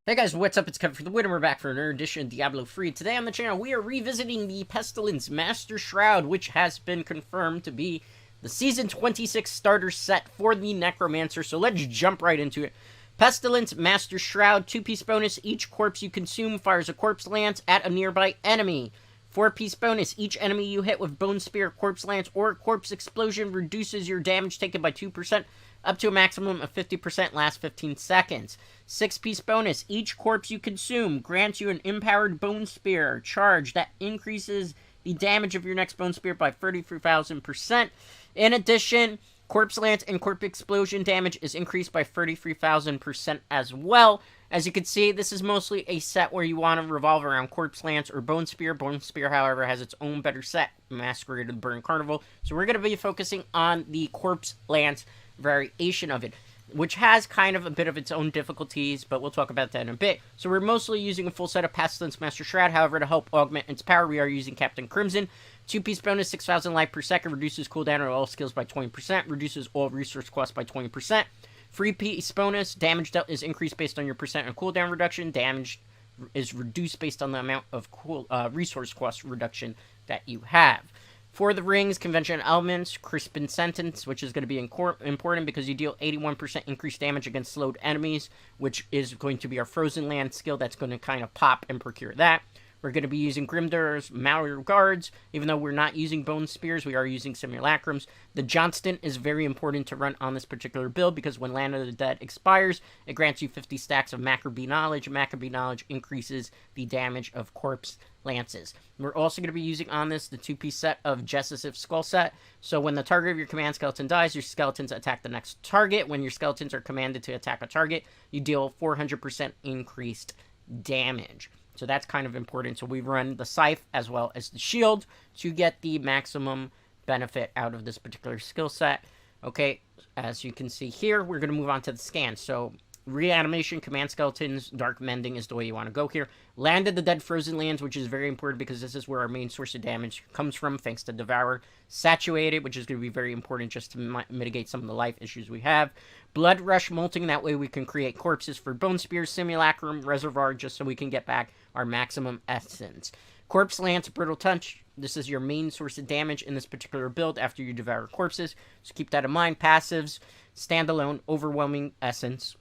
Hey guys, what's up? It's Kevin for the Win, and we're back for another edition of Diablo 3. Today on the channel, we are revisiting the Pestilence Master Shroud, which has been confirmed to be the Season 26 starter set for the Necromancer, so let's jump right into it. Pestilence Master Shroud, 2-piece bonus. Each corpse you consume fires a corpse lance at a nearby enemy. 4-piece bonus. Each enemy you hit with Bone Spear, Corpse Lance, or Corpse Explosion reduces your damage taken by 2%, up to a maximum of 50%, last 15 seconds. 6-piece bonus. Each corpse you consume grants you an empowered Bone Spear charge that increases the damage of your next Bone Spear by 33,000%. In addition, Corpse Lance and Corpse Explosion damage is increased by 33,000% as well. As you can see, this is mostly a set where you want to revolve around Corpse Lance or Bone Spear. Bone Spear, however, has its own better set, Masquerade of the Burning Carnival. So we're going to be focusing on the Corpse Lance variation of it, which has kind of a bit of its own difficulties, but we'll talk about that in a bit. So we're mostly using a full set of Pestilence Master Shroud. However, to help augment its power, we are using Captain Crimson. 2-piece bonus, 6,000 life per second, reduces cooldown on all skills by 20%, reduces all resource costs by 20%. 3-piece bonus, damage dealt is increased based on your percent of cooldown reduction. Damage is reduced based on the amount of resource cost reduction that you have. For the rings, convention elements, Crispin Sentence, which is going to be important because you deal 81% increased damage against slowed enemies, which is going to be our Frozen Land skill that's going to kind of pop and procure that. We're going to be using Grimdar's Malware Guards. Even though we're not using Bone Spears, we are using Simulacrums. The Johnston is very important to run on this particular build because when Land of the Dead expires, it grants you 50 stacks of Maccabee Knowledge. Maccabee Knowledge increases the damage of Corpse Lances. We're also going to be using on this the 2-piece set of Jessic's Skull set. So when the target of your command skeleton dies, your skeletons attack the next target. When your skeletons are commanded to attack a target, you deal 400% increased damage. So that's kind of important. So we run the Scythe as well as the Shield to get the maximum benefit out of this particular skill set. Okay, as you can see here, we're going to move on to the scan. So Reanimation, Command Skeletons, Dark Mending is the way you want to go here. Land of the Dead Frozen Lands, which is very important because this is where our main source of damage comes from, thanks to Devour. Saturated, which is going to be very important just to mitigate some of the life issues we have. Blood Rush Molting, that way we can create corpses for Bone Spears, Simulacrum, Reservoir, just so we can get back our maximum essence. Corpse Lance, Brittle Touch, this is your main source of damage in this particular build after you devour corpses, so keep that in mind. Passives, Standalone, Overwhelming Essence,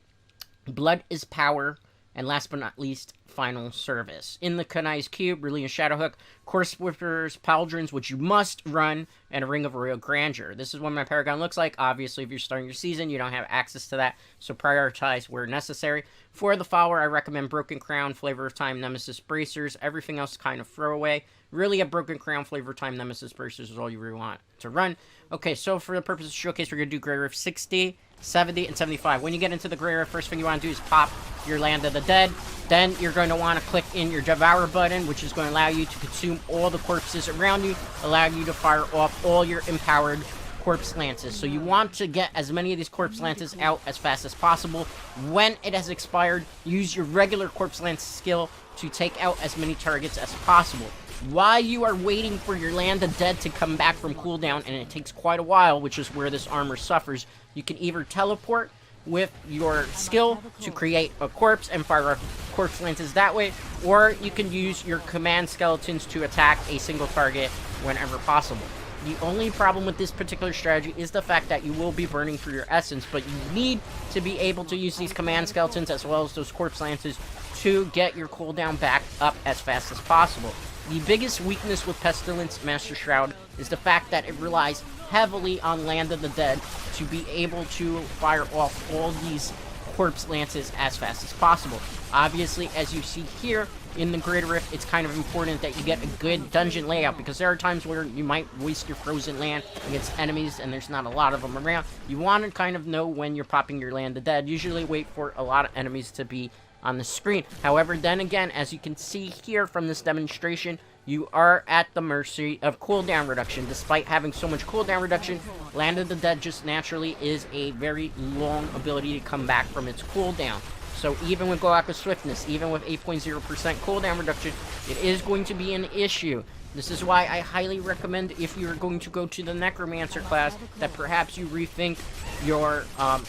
Blood is Power, and last but not least, Final Service. In the Kanai's Cube, Brilliant Shadowhook, Corpse Whippers, Pauldrons, which you must run, and a Ring of Royal Grandeur. This is what my Paragon looks like. Obviously, if you're starting your season, you don't have access to that, so prioritize where necessary. For the follower, I recommend Broken Crown, Flavor of Time, Nemesis Bracers. Everything else kind of throwaway. Really, a Broken Crown, Flavor of Time, Nemesis Bracers is all you really want to run. Okay, so for the purpose of the showcase, we're going to do Grey Rift 60, 70, and 75. When you get into the Grey Rift, first thing you want to do is pop your Land of the Dead. Then you're going to want to click in your Devour button, which is going to allow you to consume all the corpses around you, allowing you to fire off all your empowered Corpse Lances. So you want to get as many of these Corpse Lances out as fast as possible. When it has expired, use your regular Corpse Lance skill to take out as many targets as possible. While you are waiting for your Land of Dead to come back from cooldown, and it takes quite a while, which is where this armor suffers, you can either teleport with your skill to create a corpse and fire off Corpse Lances that way, or you can use your command skeletons to attack a single target whenever possible. The only problem with this particular strategy is the fact that you will be burning through your essence, but you need to be able to use these command skeletons as well as those Corpse Lances to get your cooldown back up as fast as possible. The biggest weakness with Pestilence Master Shroud is the fact that it relies heavily on Land of the Dead to be able to fire off all these Corpse Lances as fast as possible. Obviously, as you see here in the Greater Rift, it's kind of important that you get a good dungeon layout because there are times where you might waste your Frozen Land against enemies and there's not a lot of them around. You want to kind of know when you're popping your Land of the Dead. Usually wait for a lot of enemies to be on the screen. However, then again, as you can see here from this demonstration, you are at the mercy of cooldown reduction. Despite having so much cooldown reduction, Land of the Dead just naturally is a very long ability to come back from its cooldown. So even with Go Aqua Swiftness, even with 8.0% cooldown reduction, it is going to be an issue. This is why I highly recommend, if you're going to go to the Necromancer class, that perhaps you rethink your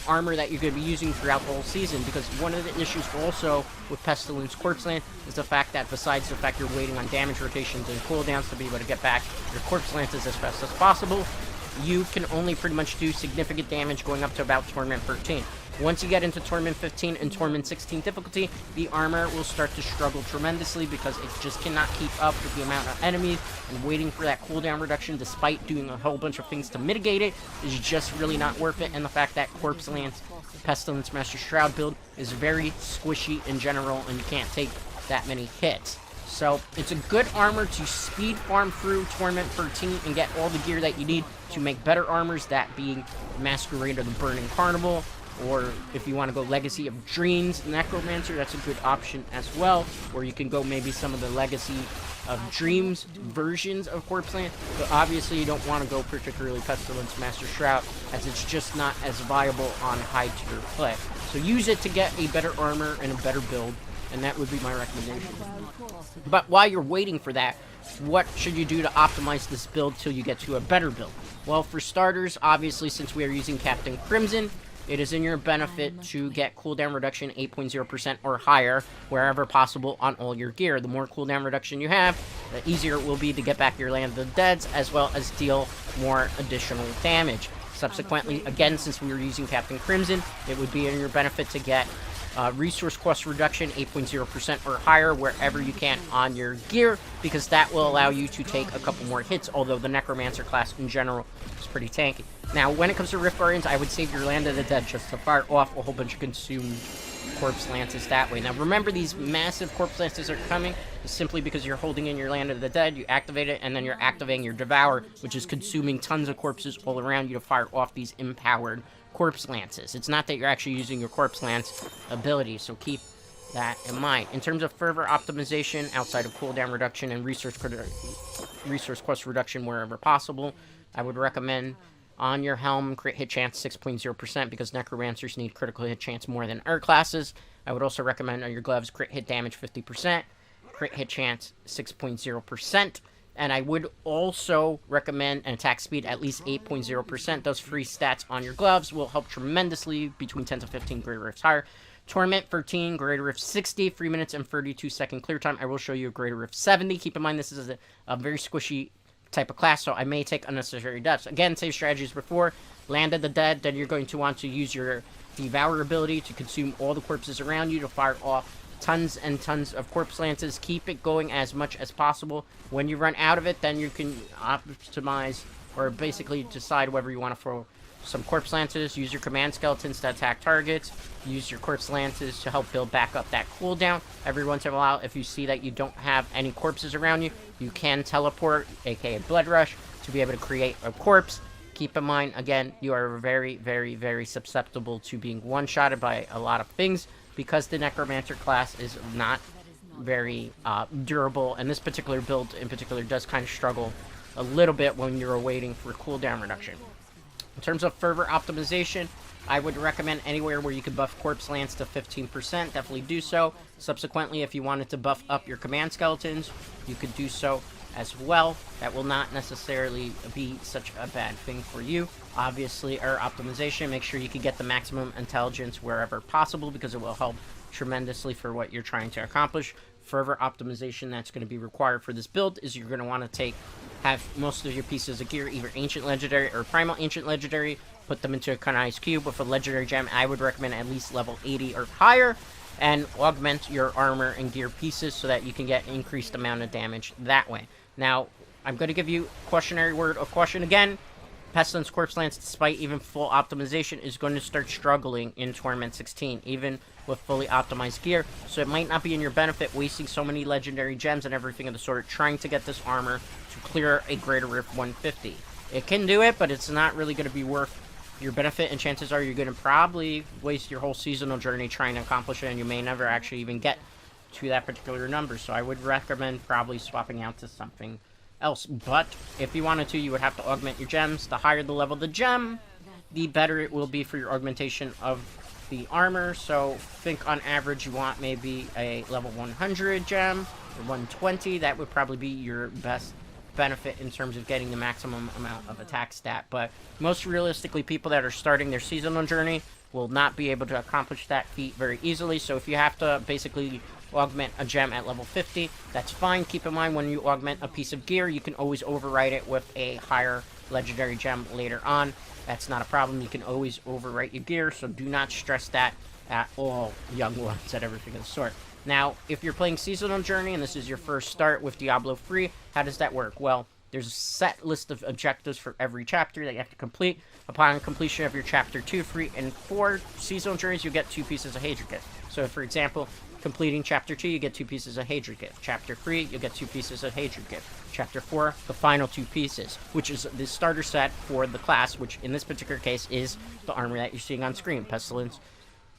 armor that you're going to be using throughout the whole season, because one of the issues also with Pestilence Corpse Lance is the fact that, besides the fact you're waiting on damage rotations and cooldowns to be able to get back your Corpse Lances as fast as possible, you can only pretty much do significant damage going up to about Torment 13. Once you get into Torment 15 and Torment 16 difficulty, the armor will start to struggle tremendously because it just cannot keep up with the amount of enemies, and waiting for that cooldown reduction despite doing a whole bunch of things to mitigate it is just really not worth it. And the fact that Corpse Lance Pestilence Master Shroud build is very squishy in general, and you can't take that many hits. So it's a good armor to speed farm through Torment 13 and get all the gear that you need to make better armors, that being Masquerade or the Burning Carnival, or if you want to go Legacy of Dreams Necromancer, that's a good option as well. Or you can go maybe some of the Legacy of Dreams versions of Corpse Lance, but obviously you don't want to go particularly Pestilence Master Shroud, as it's just not as viable on high tier play. So use it to get a better armor and a better build, and that would be my recommendation. But while you're waiting for that, what should you do to optimize this build till you get to a better build? Well, for starters, obviously, since we are using Captain Crimson, it is in your benefit to get cooldown reduction 8.0% or higher wherever possible on all your gear. The more cooldown reduction you have, the easier it will be to get back your Land of the Deads, as well as deal more additional damage. Subsequently, again, since we were using Captain Crimson, it would be in your benefit to get resource cost reduction 8.0% or higher wherever you can on your gear, because that will allow you to take a couple more hits, although the Necromancer class in general is pretty tanky. Now, when it comes to Rift Guardians, I would save your Land of the Dead just to fire off a whole bunch of consumed Corpse Lances that way. Now, remember, these massive Corpse Lances are coming simply because you're holding in your Land of the Dead, you activate it, and then you're activating your Devour, which is consuming tons of corpses all around you to fire off these empowered Corpse Lances. It's not that you're actually using your Corpse Lance ability, so keep that in mind. In terms of further optimization, outside of cooldown reduction and resource cost reduction wherever possible, I would recommend on your helm, crit hit chance 6.0%, because Necromancers need critical hit chance more than other classes. I would also recommend on your gloves, crit hit damage 50%, crit hit chance 6.0%. And I would also recommend an attack speed at least 8.0%. Those free stats on your gloves will help tremendously between 10 to 15 Greater Rifts higher. Torment 13, Greater Rift 60, 3 minutes and 32 second clear time. I will show you a Greater Rift 70. Keep in mind this is a very squishy type of class, so I may take unnecessary deaths. Again, same strategies before. Land of the Dead, then you're going to want to use your Devour ability to consume all the corpses around you to fire off tons and tons of Corpse Lances. Keep it going as much as possible. When you run out of it, then you can optimize, or basically decide whether you want to throw some Corpse Lances, use your Command Skeletons to attack targets, use your Corpse Lances to help build back up that cooldown. Every once in a while, if you see that you don't have any corpses around you, you can teleport, aka Blood Rush, to be able to create a corpse. Keep in mind, again, you are very, very, very susceptible to being one-shotted by a lot of things, because the Necromancer class is not very durable, and this particular build in particular does kind of struggle a little bit when you're waiting for cooldown reduction. In terms of further optimization, I would recommend anywhere where you could buff Corpse Lance to 15%, definitely do so. Subsequently, if you wanted to buff up your Command Skeletons, you could do so as well. That will not necessarily be such a bad thing for you. Obviously, our optimization, make sure you can get the maximum intelligence wherever possible, because it will help tremendously for what you're trying to accomplish. Further optimization that's going to be required for this build is you're going to want to have most of your pieces of gear either Ancient Legendary or Primal Ancient Legendary, put them into a Kanai's Cube with a Legendary Gem. I would recommend at least level 80 or higher, and augment your armor and gear pieces so that you can get increased amount of damage that way. Now, I'm going to give you cautionary word of caution again. Pestilence Corpse Lance, despite even full optimization, is going to start struggling in Torment 16, even with fully optimized gear. So it might not be in your benefit wasting so many legendary gems and everything of the sort trying to get this armor to clear a Greater Rift 150. It can do it, but it's not really going to be worth your benefit, and chances are you're going to probably waste your whole seasonal journey trying to accomplish it, and you may never actually even get to that particular number. So I would recommend probably swapping out to something else. But if you wanted to, you would have to augment your gems. The higher the level of the gem, the better it will be for your augmentation of the armor. So think on average you want maybe a level 100 gem or 120. That would probably be your best benefit in terms of getting the maximum amount of attack stat. But most realistically, people that are starting their seasonal journey will not be able to accomplish that feat very easily. So if you have to basically augment a gem at level 50, that's fine. Keep in mind, when you augment a piece of gear, you can always overwrite it with a higher legendary gem later on. That's not a problem. You can always overwrite your gear, so do not stress that at all, young ones, at everything of the sort. Now, if you're playing Seasonal Journey and this is your first start with Diablo 3, how does that work? Well, there's a set list of objectives for every chapter that you have to complete. Upon completion of your Chapter 2, 3, and 4 Seasonal Journeys, you get 2 pieces of Hatred Gift. So, for example, completing Chapter 2, you get 2 pieces of Hatred Gift. Chapter 3, you'll get 2 pieces of Hatred Gift. Chapter 4, the final 2 pieces, which is the starter set for the class, which in this particular case is the armor that you're seeing on screen, Pestilence,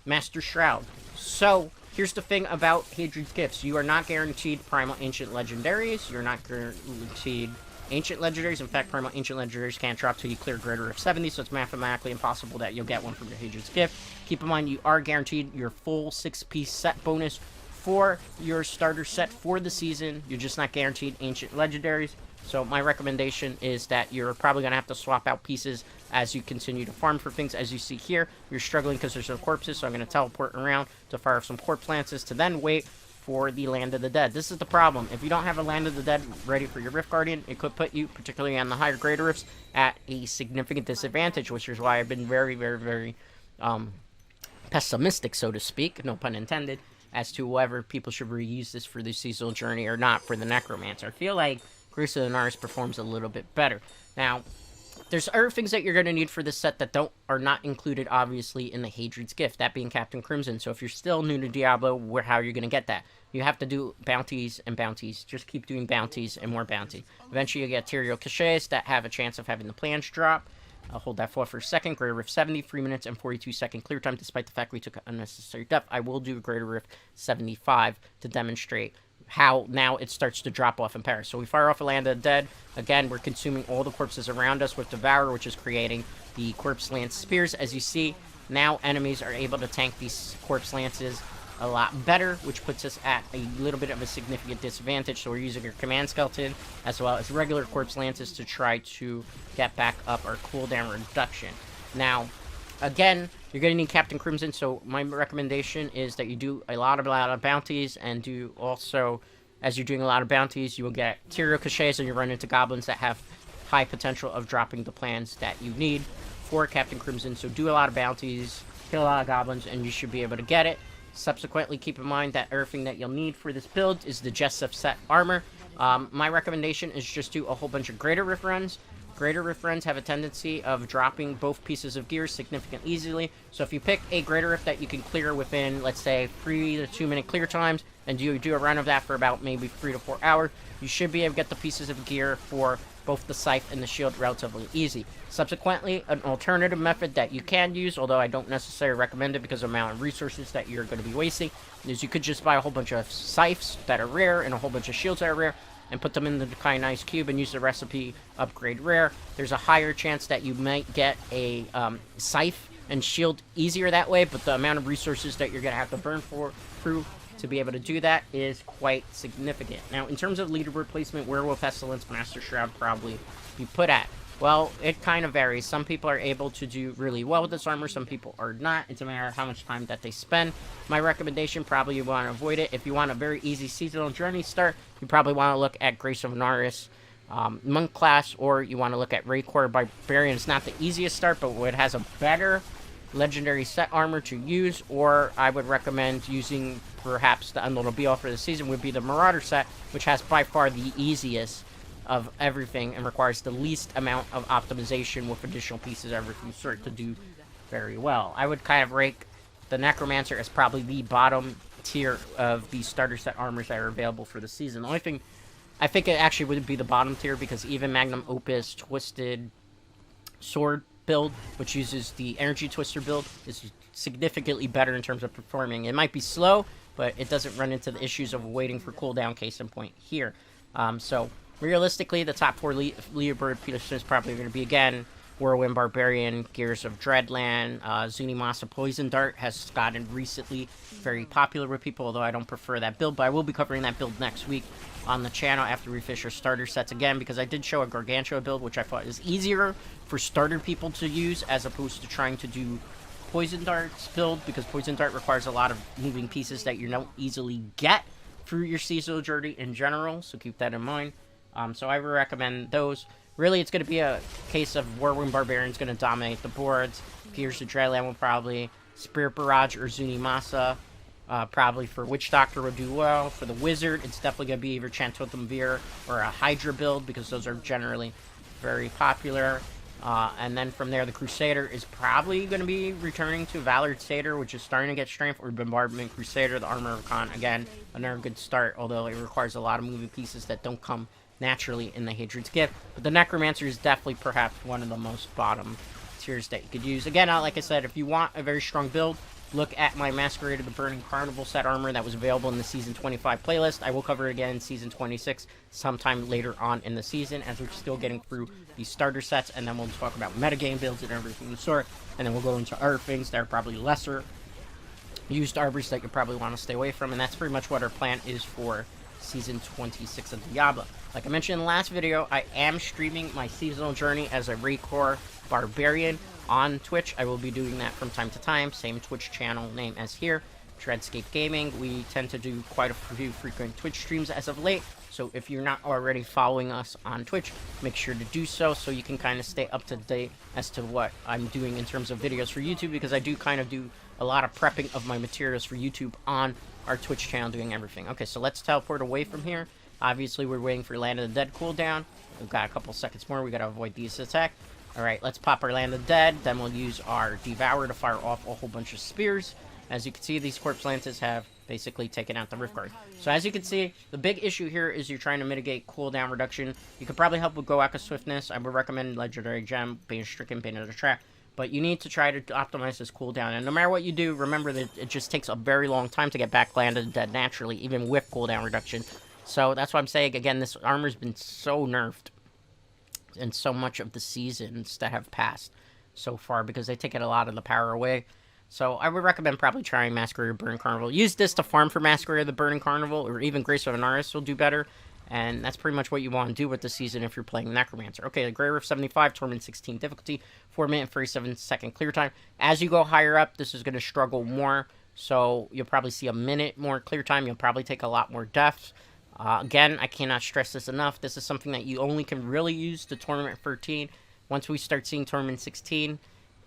Master Shroud. So, here's the thing about Hatred's Gifts. You are not guaranteed Primal Ancient Legendaries. You're not guaranteed Ancient Legendaries. In fact, Primal Ancient Legendaries can't drop till you clear Greater of 70, so it's mathematically impossible that you'll get one from your Hatred's Gift. Keep in mind, you are guaranteed your full 6-piece set bonus for your starter set for the season. You're just not guaranteed Ancient Legendaries. So my recommendation is that you're probably going to have to swap out pieces as you continue to farm for things. As you see here, you're struggling because there's no corpses, so I'm going to teleport around to fire off some corpse lances to then wait for the Land of the Dead. This is the problem. If you don't have a Land of the Dead ready for your Rift Guardian, it could put you, particularly on the higher Greater Rifts, at a significant disadvantage, which is why I've been very pessimistic, so to speak, no pun intended, as to whether people should reuse this for the Seasonal Journey or not for the Necromancer. I feel like Grace of the Naris performs a little bit better. Now, there's other things that you're going to need for this set that are not included, obviously, in the Hatred's Gift, that being Captain Crimson. So if you're still new to Diablo, how are you going to get that? You have to do bounties and bounties. Just keep doing bounties and more bounty. Eventually, you get Tyrio Caches that have a chance of having the plans drop. I'll hold that thought for a second. Greater Rift 70, 3 minutes and 42-second clear time, despite the fact we took an unnecessary death. I will do Greater Rift 75 to demonstrate how now it starts to drop off in Paris. So we fire off a Land of the Dead. Again, we're consuming all the corpses around us with Devour, which is creating the Corpse Lance Spears. As you see, now enemies are able to tank these Corpse Lances a lot better, which puts us at a little bit of a significant disadvantage. So we're using our Command Skeleton as well as regular Corpse Lances to try to get back up our cooldown reduction. Now, again, you're going to need Captain Crimson, so my recommendation is that you do a lot of bounties, and do also, as you're doing a lot of bounties, you will get Tyrio Caches, and you run into goblins that have high potential of dropping the plans that you need for Captain Crimson. So do a lot of bounties, kill a lot of goblins, and you should be able to get it. Subsequently, keep in mind that everything that you'll need for this build is the Jessup set armor. My recommendation is just do a whole bunch of Greater Rift runs. Greater Rift runs have a tendency of dropping both pieces of gear significantly easily. So if you pick a Greater Rift that you can clear within, let's say, 3 to 2 minute clear times, and you do a run of that for about maybe 3 to 4 hours, you should be able to get the pieces of gear for both the scythe and the shield relatively easy. Subsequently, an alternative method that you can use, although I don't necessarily recommend it because of the amount of resources that you're going to be wasting, is you could just buy a whole bunch of scythes that are rare and a whole bunch of shields that are rare, and put them in the kind Ice Cube and use the recipe upgrade rare. There's a higher chance that you might get a scythe and shield easier that way, but the amount of resources that you're going to have to burn through to be able to do that is quite significant. Now, in terms of leaderboard placement, where will Pestilence Master Shroud probably be put at? Well, it kind of varies. Some people are able to do really well with this armor, some people are not. It's a matter of how much time that they spend. My recommendation, probably you want to avoid it. If you want a very easy seasonal journey start, you probably want to look at Grace of Naris Monk class, or you want to look at Raycore Barbarian. It's not the easiest start, but it has a better legendary set armor to use, or I would recommend using perhaps the Unloadable Be-All for the season would be the Marauder set, which has by far the easiest of everything and requires the least amount of optimization with additional pieces of everything sort to do very well. I would kind of rank the Necromancer as probably the bottom tier of the starter set armors that are available for the season. The only thing, I think it actually would be the bottom tier, because even Magnum Opus Twisted Sword build, which uses the Energy Twister build, is significantly better in terms of performing. It might be slow, but it doesn't run into the issues of waiting for cooldown, case in point here. So realistically, the top 4 leaderboard position is probably going to be, again, Whirlwind Barbarian, Gears of Dreadland, Zunimasa Poison Dart has gotten recently very popular with people, although I don't prefer that build, but I will be covering that build next week on the channel after we fish our starter sets again, because I did show a Gargantua build, which I thought is easier for starter people to use, as opposed to trying to do Poison Dart's build, because Poison Dart requires a lot of moving pieces that you don't easily get through your seasonal journey in general, so keep that in mind. So I would recommend those. Really, it's going to be a case of Whirlwind Barbarian's going to dominate the boards. Pierce of Dreadland will probably. Spirit Barrage or Zunimasa, probably for Witch Doctor will do well. For the Wizard, it's definitely going to be either Chantotham Veer or a Hydra build, because those are generally very popular. And then from there, the Crusader is probably going to be returning to Valor's Satyr, which is starting to get strength, or Bombardment Crusader, the Armor of Khan. Again, another good start, although it requires a lot of moving pieces that don't come naturally in the Hadron's Gift. But the Necromancer is definitely perhaps one of the most bottom tiers that you could use. Again, like I said, if you want a very strong build, look at my Masquerade of the Burning Carnival set armor that was available in the Season 25 playlist. I will cover it again in Season 26 sometime later on in the season, as we're still getting through these starter sets, and then we'll talk about metagame builds and everything of the sort, and then we'll go into other things that are probably lesser used arbors that you probably want to stay away from, and that's pretty much what our plan is for Season 26 of Diablo. Like I mentioned in the last video, I am streaming my seasonal journey as a Raycore Barbarian on Twitch. I will be doing that from time to time. Same Twitch channel name as here, Dreadscape Gaming. We tend to do quite a few frequent Twitch streams as of late, so if you're not already following us on Twitch, make sure to do so you can kind of stay up to date as to what I'm doing in terms of videos for YouTube, because I do kind of do a lot of prepping of my materials for YouTube on our Twitch channel, doing everything. Okay, so let's teleport away from here. Obviously, we're waiting for Land of the Dead cooldown. We've got a couple seconds more. We got to avoid these attack. Alright, let's pop our Land of the Dead. Then we'll use our Devour to fire off a whole bunch of spears. As you can see, these Corpse Lances have basically taken out the Rift Guard. So as you can see, the big issue here is you're trying to mitigate cooldown reduction. You could probably help with Goaka Swiftness. I would recommend Legendary Gem, Bane Stricken, Bane of the Trap. But you need to try to optimize this cooldown. And no matter what you do, remember that it just takes a very long time to get back Land of the Dead naturally, even with cooldown reduction. So that's why I'm saying, again, this armor's been so nerfed in so much of the seasons that have passed so far, because they take a lot of the power away. So I would recommend probably trying Masquerade of the Burning Carnival. Use this to farm for Masquerade of the Burning Carnival, or even Grace of Anaris will do better. And that's pretty much what you want to do with the season if you're playing Necromancer. Okay, the Grey Rift 75, Torment 16 difficulty, 4-minute 37-second clear time. As you go higher up, this is going to struggle more. So you'll probably see a minute more clear time. You'll probably take a lot more deaths. Again, I cannot stress this enough. This is something that you only can really use to Tournament 13. Once we start seeing Tournament 16,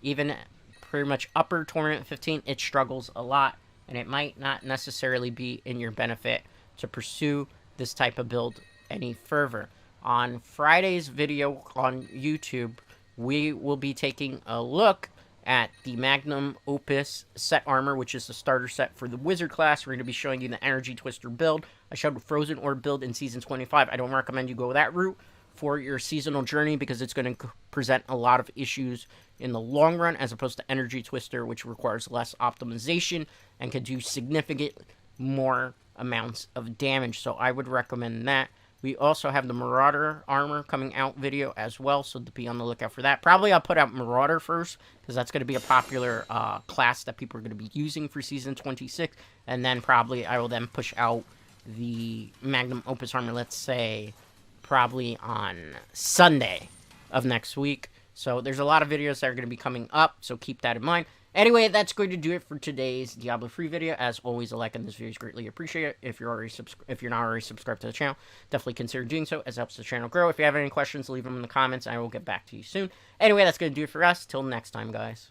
even pretty much upper Tournament 15, it struggles a lot. And it might not necessarily be in your benefit to pursue this type of build any further. On Friday's video on YouTube, we will be taking a look at the Magnum Opus set armor, which is the starter set for the Wizard class. We're going to be showing you the Energy Twister build. I showed the Frozen Orb build in Season 25. I don't recommend you go that route for your seasonal journey, because it's going to present a lot of issues in the long run, as opposed to Energy Twister, which requires less optimization and can do significant more amounts of damage. So I would recommend that. We also have the Marauder armor coming out video as well, so to be on the lookout for that. Probably I'll put out Marauder first, because that's going to be a popular class that people are going to be using for Season 26, and then probably I will then push out the Magnum Opus armor, let's say, probably on Sunday of next week. So there's a lot of videos that are going to be coming up, so keep that in mind. Anyway, that's going to do it for today's Diablo free video. As always, a like on this video is greatly appreciated. If you're not already subscribed to the channel, definitely consider doing so, as it helps the channel grow. If you have any questions, leave them in the comments, and I will get back to you soon. Anyway, that's going to do it for us. Till next time, guys.